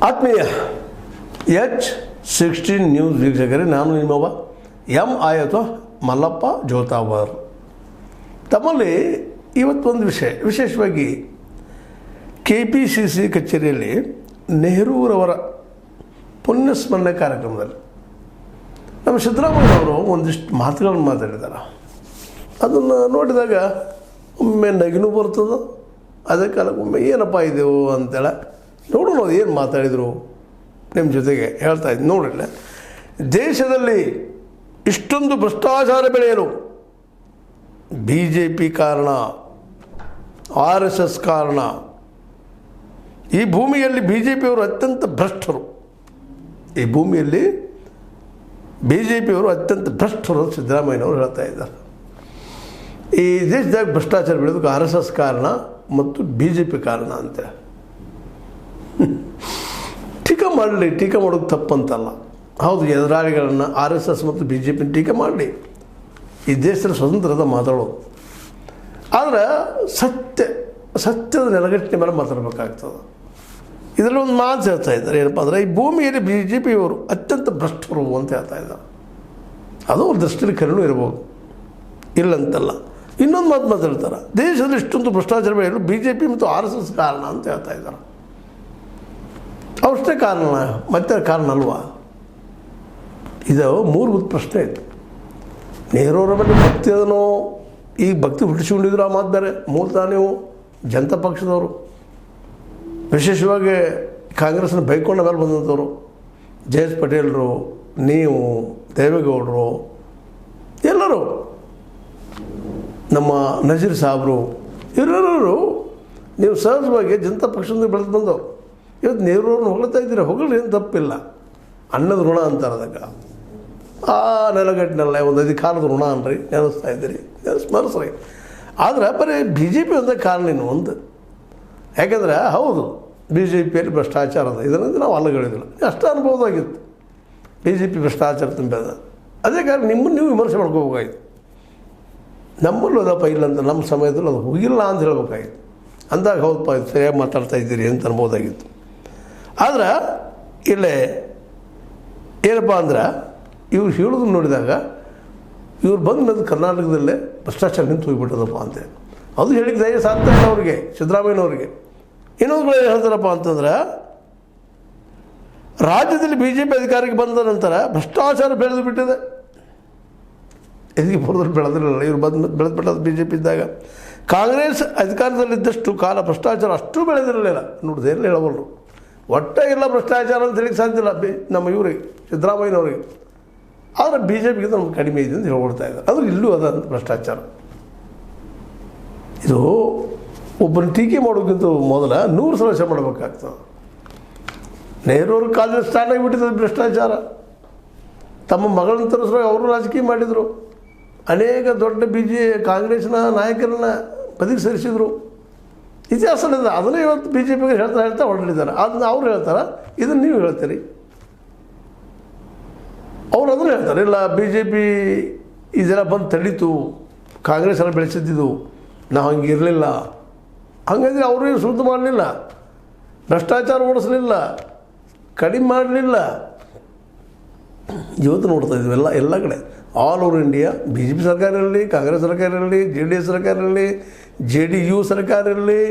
ಆತ್ಮೀಯ H16 news ವೀಕ್ಷಕರೇ, ನಾನು ನಿಮ್ಮವ M. ಮಲ್ಲಪ್ಪ ಜೋತಾವರ್. ತಮ್ಮಲ್ಲಿ ಇವತ್ತೊಂದು ವಿಶೇಷವಾಗಿ KPCC ಕಚೇರಿಯಲ್ಲಿ ನೆಹರೂರವರ ಪುಣ್ಯಸ್ಮರಣೆ ಕಾರ್ಯಕ್ರಮದಲ್ಲಿ ನಮ್ಮ ಸಿದ್ದರಾಮಯ್ಯವರು ಒಂದಿಷ್ಟು ಮಾತುಗಳನ್ನು ಮಾತಾಡಿದ್ದಾರೆ. ಅದನ್ನು ನೋಡಿದಾಗ ಒಮ್ಮೆ ನಗಿನೂ ಬರ್ತದೆ, ಅದೇ ಕಾಲಕ್ಕೆ ಒಮ್ಮೆ ಏನಪ್ಪ ಇದೆವು ಅಂತೇಳಿ ನೋಡೋಣ ಅದು ಏನು ಮಾತಾಡಿದರು ನಿಮ್ಮ ಜೊತೆಗೆ ಹೇಳ್ತಾ ಇದ್ದೀನಿ. ನೋಡಿಲ್ಲ, ದೇಶದಲ್ಲಿ ಇಷ್ಟೊಂದು ಭ್ರಷ್ಟಾಚಾರ ಬೆಳೆಯಲು BJP ಕಾರಣ, RSS ಕಾರಣ. ಈ ಭೂಮಿಯಲ್ಲಿ BJPಯವರು ಅತ್ಯಂತ ಭ್ರಷ್ಟರು. ಈ ಭೂಮಿಯಲ್ಲಿ BJPಯವರು ಅತ್ಯಂತ ಭ್ರಷ್ಟರು ಅಂತ ಸಿದ್ದರಾಮಯ್ಯನವರು ಹೇಳ್ತಾ ಇದ್ದಾರೆ. ಈ ದೇಶದಾಗ ಭ್ರಷ್ಟಾಚಾರ ಬೆಳೆಯೋದಕ್ಕೆ RSS ಕಾರಣ ಮತ್ತು BJP ಕಾರಣ ಅಂತ. ಟೀಕೆ ಮಾಡಲಿ, ಟೀಕೆ ಮಾಡೋದು ತಪ್ಪಂತಲ್ಲ. ಹೌದು, ಎದುರಾಳಿಗಳನ್ನು RSS ಮತ್ತು BJP ಟೀಕೆ ಮಾಡಲಿ, ಈ ದೇಶದ ಸ್ವತಂತ್ರದ ಮಾತಾಡೋದು. ಆದರೆ ಸತ್ಯದ ನೆಲಗಟ್ಟಿನ ಮೇಲೆ ಮಾತಾಡಬೇಕಾಗ್ತದೆ. ಇದರಲ್ಲಿ ಒಂದು ಮಾತು ಹೇಳ್ತಾ ಇದ್ದಾರೆ, ಏನಪ್ಪ ಅಂದರೆ ಈ ಭೂಮಿಯಲ್ಲಿ BJPಯವರು ಅತ್ಯಂತ ಭ್ರಷ್ಟರು ಅಂತ ಹೇಳ್ತಾ ಇದ್ದಾರೆ. ಅದು ಅವ್ರ ದೃಷ್ಟಿಯಲ್ಲಿ ಕರುಣೂ ಇರ್ಬೋದು, ಇಲ್ಲಂತಲ್ಲ. ಇನ್ನೊಂದು ಮಾತು ಮಾತಾಡ್ತಾರೆ, ದೇಶದಲ್ಲಿ ಇಷ್ಟೊಂದು ಭ್ರಷ್ಟಾಚಾರ ಬೆಳೆಯಲು BJP ಮತ್ತು RSS ಕಾರಣ ಅಂತ ಹೇಳ್ತಾ ಇದ್ದಾರೆ. ಅವಷ್ಟೇ ಕಾರಣ, ಮತ್ತೆ ಕಾರಣ ಅಲ್ವಾ? ಇದು ಮೂಲಭೂತ ಪ್ರಶ್ನೆ ಇತ್ತು. ನೆಹರೂರ ಮೇಲೆ ಭಕ್ತಿ ಅದನೋ, ಈಗ ಭಕ್ತಿ ಹುಟ್ಟಿಸ್ಕೊಂಡಿದ್ರು ಆ ಮಾತು ಬೇರೆ. ಮೂಲತಃ ನೀವು ಜನತಾ ಪಕ್ಷದವರು, ವಿಶೇಷವಾಗಿ ಕಾಂಗ್ರೆಸ್ನ ಬೈಕೊಂಡ ಮೇಲೆ ಬಂದಂಥವ್ರು, JS ಪಟೇಲರು, ನೀವು, ದೇವೇಗೌಡರು, ಎಲ್ಲರೂ, ನಮ್ಮ ನಜೀರ್ ಸಾಬ್ರು, ಇವರೆಲ್ಲರೂ ನೀವು ಸಹಜವಾಗಿ ಜನತಾ ಪಕ್ಷದಿಂದ ಬೆಳೆದು ಬಂದವರು. ಇವತ್ತು ನೆಹರೂರನ್ನು ಹೊಗಳ್ತಾ ಇದ್ದೀರ, ಹೊಗಳ್ರಿ, ಏನು ತಪ್ಪಿಲ್ಲ. ಅನ್ನದ ಋಣ ಅಂತಾರೆ ಅದಕ್ಕೆ. ಆ ನೆಲಗಟ್ಟಿನಲ್ಲ ಒಂದು ಅಧಿಕಾರದ ಋಣ ಅನ್ರಿ, ನೆನೆಸ್ತಾ ಇದ್ದೀರಿ, ಸ್ಮರಿಸ್ರಿ. ಆದರೆ ಬರೀ BJP ಒಂದೇ ಕಾರಣ ಇನ್ನು ಒಂದು. ಯಾಕೆಂದರೆ ಹೌದು, BJPಯಲ್ಲಿ ಭ್ರಷ್ಟಾಚಾರ ಅದ, ಇದರಿಂದ ನಾವು ಅಲ್ಲಗಳಿದಿಲ್ಲ, ಅಷ್ಟೇ ಅನ್ಬೋದಾಗಿತ್ತು. BJP ಭ್ರಷ್ಟಾಚಾರ ತುಂಬಿದ, ಅದೇ ಕಾರಣ ನಿಮ್ಮನ್ನು ನೀವು ವಿಮರ್ಶೆ ಮಾಡ್ಕೋಬೇಕಾಗಿತ್ತು. ನಮ್ಮಲ್ಲೂ ಅದಪ್ಪ ಇಲ್ಲ ಅಂತ, ನಮ್ಮ ಸಮಯದಲ್ಲಿ ಅದು ಹೋಗಿಲ್ಲ ಅಂತ ಹೇಳ್ಬೇಕಾಗಿತ್ತು. ಅಂದಾಗ ಹೌದಪ್ಪ ಇದು ಸರಿಯಾಗಿ ಮಾತಾಡ್ತಾ ಇದ್ದೀರಿ ಅಂತ ಅನ್ಬೋದಾಗಿತ್ತು. ಆದ್ರೆ ಇಲ್ಲೇ ಏನಪ್ಪ ಅಂದ್ರೆ ಇವ್ರು ಹೇಳೋದನ್ನು ನೋಡಿದಾಗ ಇವ್ರು ಬಂದ ಮೇಲೆ ಕರ್ನಾಟಕದಲ್ಲೇ ಭ್ರಷ್ಟಾಚಾರ ನಿಂತು ಹೋಗಿಬಿಟ್ಟದಪ್ಪ ಅಂತ. ಅದು ಹೇಳಿಕ್ಕೆ ಧೈರ್ಯ ಸಾಧ್ಯ ಇಲ್ಲ ಅವ್ರಿಗೆ, ಸಿದ್ದರಾಮಯ್ಯನವ್ರಿಗೆ. ಇನ್ನೊಂದು ಕಡೆ ಹೇಳ್ತಾರಪ್ಪ ಅಂತಂದ್ರೆ, ರಾಜ್ಯದಲ್ಲಿ BJP ಅಧಿಕಾರಕ್ಕೆ ಬಂದ ನಂತರ ಭ್ರಷ್ಟಾಚಾರ ಬೆಳೆದು ಬಿಟ್ಟಿದೆ. ಇದಕ್ಕೆ ಪೂರ್ವದಲ್ಲಿ ಬೆಳೆದಿರಲಿಲ್ಲ, ಇವ್ರು ಬೆಳೆದ್ಬಿಟ್ಟದು BJP ಇದ್ದಾಗ. ಕಾಂಗ್ರೆಸ್ ಅಧಿಕಾರದಲ್ಲಿದ್ದಷ್ಟು ಕಾಲ ಭ್ರಷ್ಟಾಚಾರ ಅಷ್ಟು ಬೆಳೆದಿರಲಿಲ್ಲ. ನೋಡಿದೆ ಎಲ್ಲ ಹೇಳಬಲ್ರು, ಒಟ್ಟೇ ಇಲ್ಲ ಭ್ರಷ್ಟಾಚಾರ ಅಂತ ಹೇಳಿಕ್ಕೆ ಸಾಧ್ಯ ಇಲ್ಲ ನಮ್ಮ ಇವರಿಗೆ, ಸಿದ್ದರಾಮಯ್ಯನವ್ರಿಗೆ. ಆದರೆ BJPಗೆ ನಮ್ಗೆ ಕಡಿಮೆ ಇದೆ ಅಂತ ಹೇಳ್ಕೊಡ್ತಾ ಇದ್ದಾರೆ. ಅದು ಇಲ್ಲೂ ಅದ ಭ್ರಷ್ಟಾಚಾರ. ಇದು ಒಬ್ಬನ ಟೀಕೆ ಮಾಡೋಕ್ಕಿಂತ ಮೊದಲ 100 ಸಲ ಯೋಚನೆ ಮಾಡಬೇಕಾಗ್ತದೆ. ನೆಹರೂರ ಕಾಲದಲ್ಲಿ ಸ್ಟಾರ್ಟ್ ಆಗಿಬಿಟ್ಟಿದೆ ಭ್ರಷ್ಟಾಚಾರ. ತಮ್ಮ ಮಗಳನ್ನ ತರಿಸ್ರು, ಅವರು ರಾಜಕೀಯ ಮಾಡಿದರು. ಅನೇಕ ದೊಡ್ಡ ಕಾಂಗ್ರೆಸ್ನ ನಾಯಕರನ್ನ ಬದಿಗೆ ಸರಿಸಿದರು. ಇತಿಹಾಸದಿಂದ ಅದನ್ನೇ ಇವತ್ತು BJPಗೆ ಹೇಳ್ತಾ ಹೊರಟಿದ್ದಾರೆ. ಅದನ್ನ ಅವ್ರು ಹೇಳ್ತಾರೆ, ಇದನ್ನು ನೀವು ಹೇಳ್ತೀರಿ. ಅವ್ರು ಅದನ್ನು ಹೇಳ್ತಾರೆ, ಇಲ್ಲ BJP ಇದೆಲ್ಲ ಬಂದು ತಡೀತು, ಕಾಂಗ್ರೆಸ್ ಎಲ್ಲ ಬೆಳೆಸಿದ್ದು, ನಾವು ಹಂಗೆ ಇರಲಿಲ್ಲ. ಹಾಗಾದರೆ ಅವರು ಶುದ್ಧ ಮಾಡಲಿಲ್ಲ, ಭ್ರಷ್ಟಾಚಾರ ಓಡಿಸಲಿಲ್ಲ, ಕಡಿಮೆ ಮಾಡಲಿಲ್ಲ. ಇವತ್ತು ನೋಡ್ತಾ ಇದ್ವಿ ಎಲ್ಲ ಕಡೆ, ಆಲ್ ಓವರ್ ಇಂಡಿಯಾ. BJP ಸರ್ಕಾರ ಇರಲಿ, ಕಾಂಗ್ರೆಸ್ ಸರ್ಕಾರ ಇರಲಿ, JDS ಸರ್ಕಾರ ಇರಲಿ, JDU ಸರ್ಕಾರ ಇರಲಿ,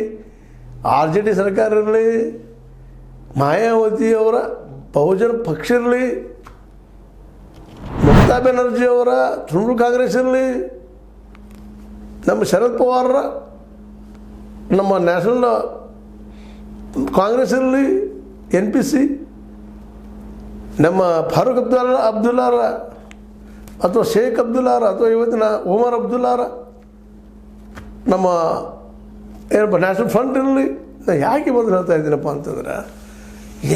RJD ಸರ್ಕಾರ ಇರಲಿ, ಮಾಯಾವತಿಯವರ ಬಹುಜನ ಪಕ್ಷ ಇರಲಿ, ಮಮತಾ ಬ್ಯಾನರ್ಜಿಯವರ ತೃಣಮೂಲ ಕಾಂಗ್ರೆಸ್ ಇರಲಿ, ನಮ್ಮ ಶರದ್ ಪವಾರರ ನಮ್ಮ ನ್ಯಾಷನಲ್ ಕಾಂಗ್ರೆಸ್ ಇರಲಿ, NPC, ನಮ್ಮ ಫಾರೂಕ್ ಅಬ್ದುಲ್ಲಾರ ಅಥವಾ ಶೇಖ್ ಅಬ್ದುಲ್ಲಾರ ಅಥವಾ ಇವತ್ತಿನ ಒಮರ್ ಅಬ್ದುಲ್ಲಾರ, ನಮ್ಮ ಏನಪ್ಪ ನ್ಯಾಷನಲ್ ಫ್ರಂಟ್ ಇರಲಿ. ನಾನು ಯಾಕೆ ಬಂದು ಹೇಳ್ತಾ ಇದ್ದೀನಪ್ಪ ಅಂತಂದ್ರೆ,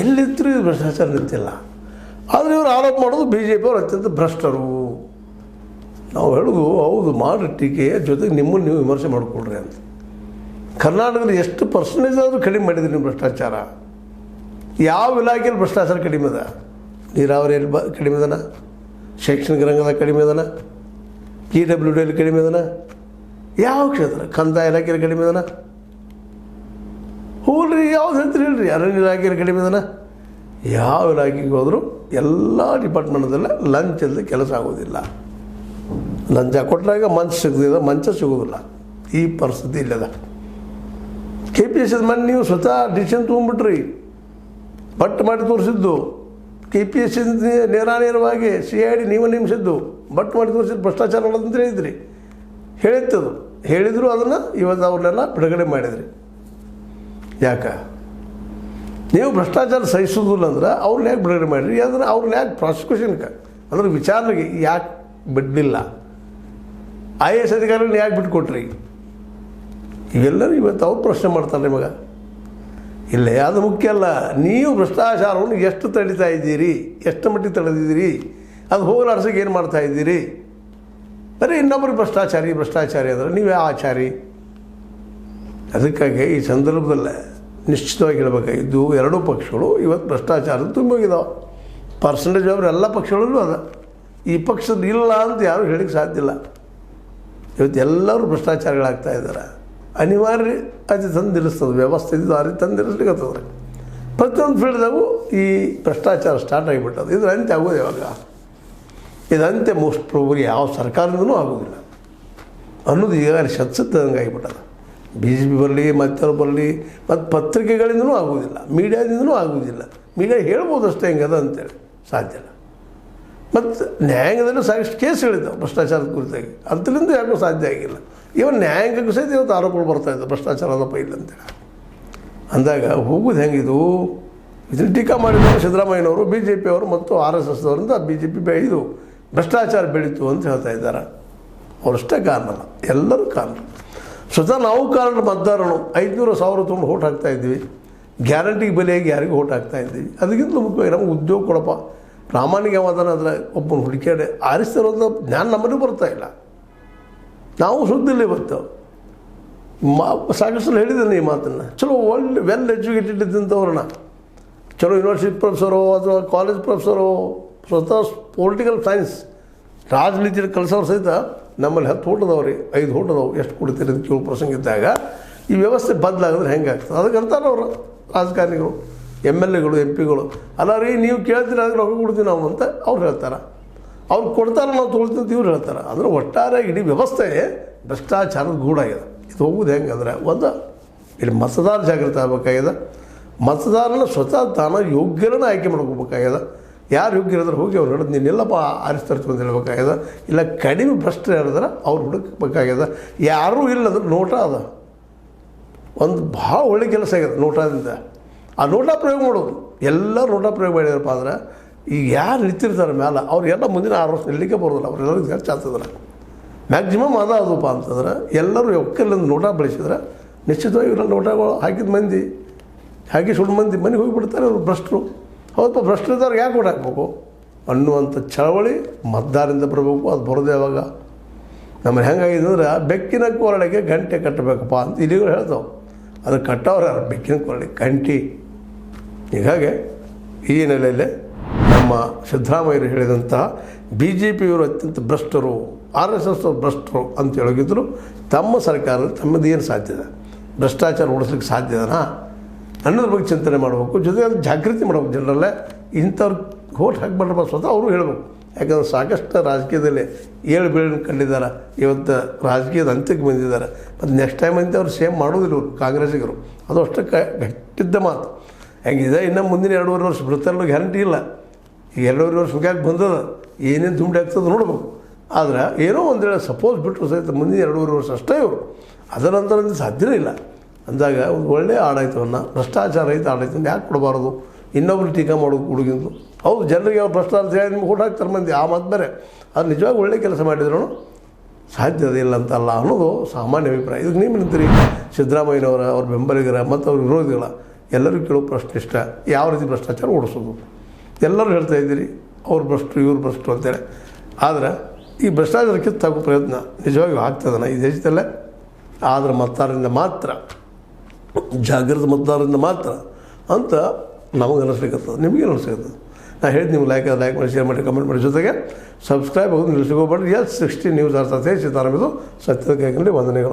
ಎಲ್ಲಿದ್ದರೂ ಇದು ಭ್ರಷ್ಟಾಚಾರ ನಿಂತಿಲ್ಲ. ಆದರೆ ಇವರು ಆರೋಪ ಮಾಡೋದು BJP ಅವರು ಅತ್ಯಂತ ಭ್ರಷ್ಟರು. ನಾವು ಹೇಳೋದು ಹೌದು, ಮಾಡಿ ಟೀಕೆ ಜೊತೆಗೆ ನಿಮ್ಮನ್ನು ನೀವು ವಿಮರ್ಶೆ ಮಾಡಿಕೊಡ್ರಿ ಅಂತ. ಕರ್ನಾಟಕದಲ್ಲಿ ಎಷ್ಟು ಪರ್ಸೆಂಟೇಜ್ ಆದರೂ ಕಡಿಮೆ ಮಾಡಿದ್ರಿ ನೀವು ಭ್ರಷ್ಟಾಚಾರ? ಯಾವ ಇಲಾಖೆಯಲ್ಲಿ ಭ್ರಷ್ಟಾಚಾರ ಕಡಿಮೆ ಅದ? ನೀರಾವರಿಯಲ್ಲಿ ಕಡಿಮೆ ಅದನ, ಶೈಕ್ಷಣಿಕ ರಂಗದಾಗ ಕಡಿಮೆ ಅದನ, PWDಯಲ್ಲಿ ಕಡಿಮೆ ಅದನ, ಯಾವ ಕ್ಷೇತ್ರ ಕಂದಾಯ ಇಲಾಖೆಯಲ್ಲಿ ಕಡಿಮೆ ಅದನ? ಹೋಗ್ರಿ, ಯಾವ್ದು ಹೇಳ್ತೀರಿ ಹೇಳ್ರಿ. ಅರಣ್ಯ ಇಲಾಖೆಯಲ್ಲಿ ಕಡಿಮೆ ಅದನ, ಯಾವ ಇಲಾಖೆಗೆ ಹೋದರೂ ಎಲ್ಲ ಡಿಪಾರ್ಟ್ಮೆಂಟ್ದಲ್ಲೇ ಲಂಚ್ ಇಲ್ಲದೆ ಕೆಲಸ ಆಗೋದಿಲ್ಲ. ಲಂಚ ಕೊಟ್ಟರಾಗ ಮಂಚ ಸಿಗೋದಿಲ್ಲ. ಈ ಪರಿಸ್ಥಿತಿ ಇಲ್ಲದ. KPSC ಮನೆ ನೀವು ಸ್ವತಃ ಡಿಸಿಷನ್ ತೊಗೊಂಡ್ಬಿಟ್ರಿ, ಬಟ್ ಮಾಡಿ ತೋರಿಸಿದ್ದು. KPSC ನೇರವಾಗಿ CID ನೀವು ನೇಮಿಸಿದ್ದು, ಬಟ್ ಮಾಡಿ ತೋರಿಸಿದ್ದು ಭ್ರಷ್ಟಾಚಾರ ಅಂತ ಹೇಳಿದ್ರಿ. ಹೇಳಿತ್ತದು ಹೇಳಿದ್ರು, ಅದನ್ನು ಇವತ್ತು ಅವ್ರನ್ನೆಲ್ಲ ಬಿಡುಗಡೆ ಮಾಡಿದ್ರಿ. ಯಾಕೆ ನೀವು ಭ್ರಷ್ಟಾಚಾರ ಸಹಿಸೋದಿಲ್ಲ ಅಂದ್ರೆ ಅವ್ರನ್ನ ಯಾಕೆ ಬಿಡುಗಡೆ ಮಾಡಿರಿ? ಅಂದ್ರೆ ಅವ್ರನ್ನ ಯಾಕೆ ಪ್ರಾಸಿಕ್ಯೂಷನ್ಗೆ ಅಂದ್ರೆ ವಿಚಾರಣೆಗೆ ಯಾಕೆ ಬಿಡಲಿಲ್ಲ? IAS ಅಧಿಕಾರಿಗಳನ್ನ ಯಾಕೆ ಬಿಟ್ಕೊಟ್ರಿ? ಇವೆಲ್ಲರೂ ಇವತ್ತು ಅವ್ರು ಪ್ರಶ್ನೆ ಮಾಡ್ತಾರೆ ನಿಮಗೆ. ಇಲ್ಲ, ಅದು ಮುಖ್ಯ ಅಲ್ಲ. ನೀವು ಭ್ರಷ್ಟಾಚಾರವನ್ನು ಎಷ್ಟು ತಡೀತಾ ಇದ್ದೀರಿ, ಎಷ್ಟು ಮಟ್ಟಿಗೆ ತಡೆದಿದ್ದೀರಿ, ಅದು ಹೋಗಲಾಡ್ಸೋಕೆ ಏನು ಮಾಡ್ತಾ ಇದ್ದೀರಿ? ಬರೀ ಇನ್ನೊಬ್ಬರು ಭ್ರಷ್ಟಾಚಾರಿ ಅಂದರೆ ನೀವೇ ಆಚಾರಿ. ಅದಕ್ಕಾಗಿ ಈ ಸಂದರ್ಭದಲ್ಲೇ ನಿಶ್ಚಿತವಾಗಿ ಹೇಳಬೇಕಾಗಿದ್ದು, ಎರಡೂ ಪಕ್ಷಗಳು ಇವತ್ತು ಭ್ರಷ್ಟಾಚಾರ ತುಂಬ ಹೋಗಿದ್ದಾವೆ. ಪರ್ಸೆಂಟೇಜ್ ಅವರು ಎಲ್ಲ ಪಕ್ಷಗಳಲ್ಲೂ ಅದ. ಈ ಪಕ್ಷದ ಇಲ್ಲ ಅಂತ ಯಾರೂ ಹೇಳಿಕ್ಕೆ ಸಾಧ್ಯ ಇಲ್ಲ. ಇವತ್ತು ಎಲ್ಲರೂ ಭ್ರಷ್ಟಾಚಾರಗಳಾಗ್ತಾ ಇದ್ದಾರೆ. ಅನಿವಾರ್ಯ ಅದು ತಂದಿರಿಸ್ತದೆ, ವ್ಯವಸ್ಥೆ ಇದು ಆ ರೀತಿ ತಂದಿರಿಸ್ಲಿಕ್ಕತ್ತದ್ರೆ. ಪ್ರತಿಯೊಂದು ಫೀಲ್ಡ್ದಾಗೂ ಈ ಭ್ರಷ್ಟಾಚಾರ ಸ್ಟಾರ್ಟ್ ಆಗಿಬಿಟ್ಟದು. ಇದ್ರ ಅಂತ್ಯ ಆಗೋದು ಯಾವಾಗ? ಇದಂತೆ ಮೋಸ್ಟ್ ಪ್ರೊಬಲಿ ಯಾವ ಸರ್ಕಾರದಿಂದನೂ ಆಗೋದಿಲ್ಲ ಅನ್ನೋದು ಈಗಾಗಲೇ ಶತ್ಸತ್ತಂಗೆ ಆಗಿಬಿಟ್ಟದ. BJP ಬರಲಿ, ಮತ್ತವ್ರು ಬರಲಿ, ಮತ್ತು ಪತ್ರಿಕೆಗಳಿಂದನೂ ಆಗೋದಿಲ್ಲ, ಮೀಡಿಯಾದಿಂದನೂ ಆಗೋದಿಲ್ಲ. ಮೀಡಿಯಾ ಹೇಳ್ಬೋದು ಅಷ್ಟೇ ಹೆಂಗದ ಅಂತೇಳಿ, ಸಾಧ್ಯ ಇಲ್ಲ. ಮತ್ತು ನ್ಯಾಯಾಂಗದಲ್ಲೂ ಸಾಕಷ್ಟು ಕೇಸ್ಗಳಿದ್ದಾವೆ ಭ್ರಷ್ಟಾಚಾರದ ಕುರಿತಾಗಿ, ಅದರಿಂದ ಯಾಕೋ ಸಾಧ್ಯ ಆಗಿಲ್ಲ. ಇವನ್ ನ್ಯಾಯಾಂಗಕ್ಕೂ ಸಹಿತ ಇವತ್ತು ಆರೋಪಗಳು ಬರ್ತಾಯಿದ್ದಾವೆ ಭ್ರಷ್ಟಾಚಾರದ ಇಲ್ಲ ಅಂತೇಳಿ. ಅಂದಾಗ ಹೋಗೋದು ಹೆಂಗಿದು? ಇದನ್ನು ಟೀಕಾ ಮಾಡಿದ್ರು ಸಿದ್ದರಾಮಯ್ಯನವರು, BJP ಅವರು ಮತ್ತು RSS ಅವರಿಂದ BJP ಇದು ಭ್ರಷ್ಟಾಚಾರ ಬೆಳೀತು ಅಂತ ಹೇಳ್ತಾ ಇದ್ದಾರೆ. ಅವರಷ್ಟೇ ಕಾರಣ ಅಲ್ಲ, ಎಲ್ಲರೂ ಕಾರಣ. ಸ್ವತಃ ನಾವು ಕಾರಣ. ಮತದಾರರು 500,000 ತೊಗೊಂಡು ಓಟ್ ಹಾಕ್ತಾಯಿದ್ವಿ. ಗ್ಯಾರಂಟಿಗೆ ಬೆಲೆಯಾಗಿ ಯಾರಿಗೂ ಓಟ್ ಹಾಕ್ತಾಯಿದ್ದೀವಿ. ಅದಕ್ಕಿಂತ ಮುಖ್ಯವಾಗಿ ನಮಗೆ ಉದ್ಯೋಗ ಕೊಡಪ್ಪ, ಪ್ರಾಮಾಣಿಕ ಯಾವ್ದಾನ ಅದರ ಒಬ್ಬನ ಹುಡುಕಾಡೆ ಆರಿಸ್ತಿರೋಂಥ ಜ್ಞಾನ ನಮ್ಮಲ್ಲಿ ಬರ್ತಾಯಿಲ್ಲ. ನಾವು ಸುದ್ದಿಲ್ಲ ಇವತ್ತು. ಸಾಕಷ್ಟು ಹೇಳಿದ್ದೇನೆ ಈ ಮಾತನ್ನು. ಚಲೋ ವೆಲ್ ಎಜುಕೇಟೆಡ್ ಇದ್ದಂಥವ್ರನ್ನ, ಚಲೋ ಯೂನಿವರ್ಸಿಟಿ ಪ್ರೊಫೆಸರೋ ಅಥವಾ ಕಾಲೇಜ್ ಪ್ರೊಫೆಸರೋ, ಸ್ವತಃ ಪೊಲಿಟಿಕಲ್ ಸೈನ್ಸ್ ರಾಜನೀತಿಯಲ್ಲಿ ಕಲಿಸೋರು ಸಹಿತ ನಮ್ಮಲ್ಲಿ 10 ಓಟದವ್ರಿ, 5 ಓಟದವು ಎಷ್ಟು ಕೊಡ್ತೀರಿ ಅಂತ ಕೇಳೋ ಪ್ರಸಂಗ ಇದ್ದಾಗ ಈ ವ್ಯವಸ್ಥೆ ಬದಲಾಗಿದ್ರೆ ಹೆಂಗಾಗ್ತದೆ? ಅದಕ್ಕೆ ಅಂತಾರೆ ಅವರು ರಾಜಕಾರಣಿಗಳು, MLAಗಳು, MP ಗಳು. ಅಲ್ಲ ರೀ, ನೀವು ಕೇಳ್ತೀರ ಅದಕ್ಕೆ ರೊಕ್ಕ ಕೊಡ್ತೀವಿ ನಾವು ಅಂತ ಅವ್ರು ಹೇಳ್ತಾರೆ. ಅವ್ರು ಕೊಡ್ತಾರೆ, ನಾವು ತೊಗೊಳ್ತೀವಿ ಅಂತ ಇವ್ರು ಹೇಳ್ತಾರೆ. ಅಂದರೆ ಒಟ್ಟಾರೆ ಇಡೀ ವ್ಯವಸ್ಥೆ ಭ್ರಷ್ಟಾಚಾರದ ಗೂಡಾಗಿದೆ. ಇದು ಹೋಗೋದು ಹೆಂಗಂದ್ರೆ, ಒಂದು ಇಲ್ಲಿ ಮತದಾರ ಜಾಗೃತಿ ಆಗಬೇಕಾಗಿದೆ. ಮತದಾರನ ಸ್ವತಃ ತಾನು ಯೋಗ್ಯರನ್ನ ಆಯ್ಕೆ ಮಾಡ್ಕೋಬೇಕಾಗ್ಯದ. ಯಾರು ಯೋಗ್ಯರಿದ್ರೆ ಹೋಗಿ ಅವ್ರು ಹೇಳಿದ್ ನೀನೆಲ್ಲಪ್ಪ ಆರಿಸ್ತರ್ತೀವಿ ಅಂತ ಹೇಳ್ಬೇಕಾಗ್ಯದ. ಇಲ್ಲ ಕಡಿಮೆ ಭ್ರಷ್ಟರು ಹೇಳಿದ್ರೆ ಅವ್ರು ಹುಡುಕಬೇಕಾಗ್ಯದ. ಯಾರೂ ಇಲ್ಲಂದ್ರೆ ನೋಟ ಅದ. ಒಂದು ಭಾಳ ಒಳ್ಳೆ ಕೆಲಸ ಆಗ್ಯದ ನೋಟದಿಂದ. ಆ ನೋಟ ಪ್ರಯೋಗ ಮಾಡೋದು, ಎಲ್ಲರೂ ನೋಟ ಪ್ರಯೋಗ ಮಾಡಿದಾರಪ್ಪ ಅಂದ್ರೆ ಈಗ ಯಾರು ನಿಂತಿರ್ತಾರೆ ಮೇಲೆ ಅವ್ರಿಗೆಲ್ಲ ಮುಂದಿನ 6 ವರ್ಷ ನಿಲ್ಲಕ್ಕೆ ಬರೋದಿಲ್ಲ. ಅವ್ರೆಲ್ಲರಿಗೂ ಖರ್ಚು ಆಗ್ತದ್ರೆ ಮ್ಯಾಕ್ಸಿಮಮ್ ಅದಪ್ಪ ಅಂತಂದ್ರೆ ಎಲ್ಲರೂ ಒಕ್ಕಲಿಂದ ನೋಟ ಬಳಸಿದ್ರೆ ನಿಶ್ಚಿತವಾಗಿ ಇವರಲ್ಲಿ ನೋಟಗಳು ಹಾಕಿದ ಮಂದಿ ಹಾಕಿ ಸುಳ್ಳು ಮಂದಿ ಮನೆಗೆ ಹೋಗಿಬಿಡ್ತಾರೆ. ಅವರು ಭ್ರಷ್ಟರು. ಹೌದಪ್ಪ, ಭ್ರಷ್ಟರಿದ್ದವ್ರಿಗೆ ಯಾಕೆ ಓಟ್ ಹಾಕ್ಬೇಕು ಅನ್ನುವಂಥ ಚಳವಳಿ ಮತದಾರರಿಂದ ಬರಬೇಕು. ಅದು ಬರೋದು ಯಾವಾಗ? ನಮ್ಮನ್ನು ಹೆಂಗಾಗಿದೆ ಅಂದ್ರೆ, ಬೆಕ್ಕಿನ ಕೊರಳಿಗೆ ಗಂಟೆ ಕಟ್ಟಬೇಕಪ್ಪ ಅಂತ ಇಲ್ಲಿಗಳು ಹೇಳ್ತಾವೆ. ಅದು ಕಟ್ಟವ್ರು ಯಾರು? ಬೆಕ್ಕಿನ ಕೊರಳಿಗೆ ಗಂಟೆ. ಹೀಗಾಗಿ ಈ ನೆಲೆಯಲ್ಲೇ ನಮ್ಮ ಸಿದ್ದರಾಮಯ್ಯರು ಹೇಳಿದಂತಹ BJPಯವರು ಅತ್ಯಂತ ಭ್ರಷ್ಟರು, RSS ಅವರು ಭ್ರಷ್ಟರು ಅಂತ ಹೇಳಿದ್ರು. ತಮ್ಮ ಸರ್ಕಾರ ತಮ್ಮದೇನು ಸಾಧ್ಯದ? ಭ್ರಷ್ಟಾಚಾರ ಓಡಿಸ್ಲಿಕ್ಕೆ ಸಾಧ್ಯದನಾ ಅನ್ನೋದ್ರ ಬಗ್ಗೆ ಚಿಂತನೆ ಮಾಡಬೇಕು. ಜೊತೆಗೆ ಅದು ಜಾಗೃತಿ ಮಾಡಬೇಕು. ಜನರಲ್ಲೇ ಇಂಥವ್ರು ಓಟ್ ಹಾಕ್ಬಾರ್ದಪ್ಪ ಸ್ವತಃ ಅವರು ಹೇಳಬೇಕು. ಯಾಕಂದ್ರೆ ಸಾಕಷ್ಟು ರಾಜಕೀಯದಲ್ಲಿ ಏಳು ಬೀಳನ್ನು ಕಂಡಿದ್ದಾರೆ. ಇವತ್ತು ರಾಜಕೀಯದ ಅಂತ್ಯಕ್ಕೆ ಬಂದಿದ್ದಾರೆ. ಮತ್ತು ನೆಕ್ಸ್ಟ್ ಟೈಮ್ ಅಂತ ಅವ್ರು ಸೇಮ್ ಮಾಡೋದಿಲ್ಲ ಇವರು ಕಾಂಗ್ರೆಸ್ಸಿಗರು. ಅದು ಅಷ್ಟು ಗಟ್ಟಿದ್ದ ಮಾತು ಹೆಂಗಿದೆ. ಇನ್ನು ಮುಂದಿನ 2.5 ವರ್ಷ ಬರುತ್ತಲ್ಲ ಗ್ಯಾರಂಟಿ ಇಲ್ಲ. ಈಗ 2.5 ವರ್ಷ ಮುಗ್ಯಾಕೆ ಬಂದದ, ಏನೇನು ದುಂಡು ಆಗ್ತದೆ ನೋಡ್ಬೇಕು. ಆದರೆ ಏನೋ ಒಂದು ವೇಳೆ ಸಪೋಸ್ ಬಿಟ್ಟರು ಸಹಿತ ಮುಂದಿನ 2.5 ವರ್ಷ ಅಷ್ಟೇ ಇವರು. ಅದರ ನಂತರ ಸಾಧ್ಯನೇ ಇಲ್ಲ. ಅಂದಾಗ ಒಂದು ಒಳ್ಳೆಯ ಆಡಳಿತವನ್ನು, ಭ್ರಷ್ಟಾಚಾರ ರಹಿತ ಆಡಳಿತವನ್ನು ಯಾಕೆ ಕೊಡಬಾರದು? ಇನ್ನೊಬ್ರು ಟೀಕಾ ಮಾಡೋದು ಹುಡುಗಿಂದು. ಹೌದು, ಜನರಿಗೆ ಅವ್ರು ಭ್ರಷ್ಟಾಚಾರ ಹೇಳಿ ನಿಮ್ಗೆ ಓಟ್ ಹಾಕ್ತಾರೆ ಮಂದಿ, ಆ ಮಾತು ಬೇರೆ. ಅದು ನಿಜವಾಗಿ ಒಳ್ಳೆ ಕೆಲಸ ಮಾಡಿದ್ರು ಸಾಧ್ಯತೆ ಇಲ್ಲ ಅಂತಲ್ಲ ಅನ್ನೋದು ಸಾಮಾನ್ಯ ಅಭಿಪ್ರಾಯ. ಇದಕ್ಕೆ ನೀವು ನಿಂತೀರಿ ಸಿದ್ದರಾಮಯ್ಯನವರ, ಅವ್ರ ಬೆಂಬಲಿಗರ ಮತ್ತು ಅವ್ರ ವಿರೋಧಿಗಳ ಎಲ್ಲರೂ ಕೇಳೋ ಪ್ರಶ್ನೆ ಇಷ್ಟ, ಯಾವ ರೀತಿ ಭ್ರಷ್ಟಾಚಾರ ಓಡಿಸೋದು? ಎಲ್ಲರೂ ಹೇಳ್ತಾ ಇದ್ದೀರಿ ಅವ್ರು ಭ್ರಷ್ಟರು, ಇವ್ರು ಭ್ರಷ್ಟರು ಅಂತೇಳಿ. ಆದರೆ ಈ ಭ್ರಷ್ಟಾಚಾರ ಕಿತ್ತಾಕೋ ಪ್ರಯತ್ನ ನಿಜವಾಗಿಯೂ ಆಗ್ತದನ ಈ ದೇಶದಲ್ಲೇ? ಆದರೆ ಮತದಾರರಿಂದ ಮಾತ್ರ, ಜಾಗೃತ ಮತದಾರರಿಂದ ಮಾತ್ರ ಅಂತ ನಮಗೆ ಅನಿಸ್ಲಿಕ್ಕತ್ತದ. ನಿಮಗೇನು ಅನಿಸ್ಲಿಕ್ಕತ್ತದ? ನಾನು ಹೇಳಿದ್ದು ನೀವು ಲೈಕ್ ಮಾಡಿ, ಶೇರ್ ಮಾಡಿ, ಕಮೆಂಟ್ ಮಾಡಿ. ಜೊತೆಗೆ ಸಬ್ಸ್ಕ್ರೈಬ್ ಆಗೋದು ನಿಲ್ಲಿಸ್ಕೋಬೇಡ್ರಿ. S60 ನ್ಯೂಸ್ ಅರ್ಥ ಸಿತಾರಾಮ್, ಇದು ಸತ್ಯದ ಕೈಗೊಂಡು ವಂದನೆಗಳು.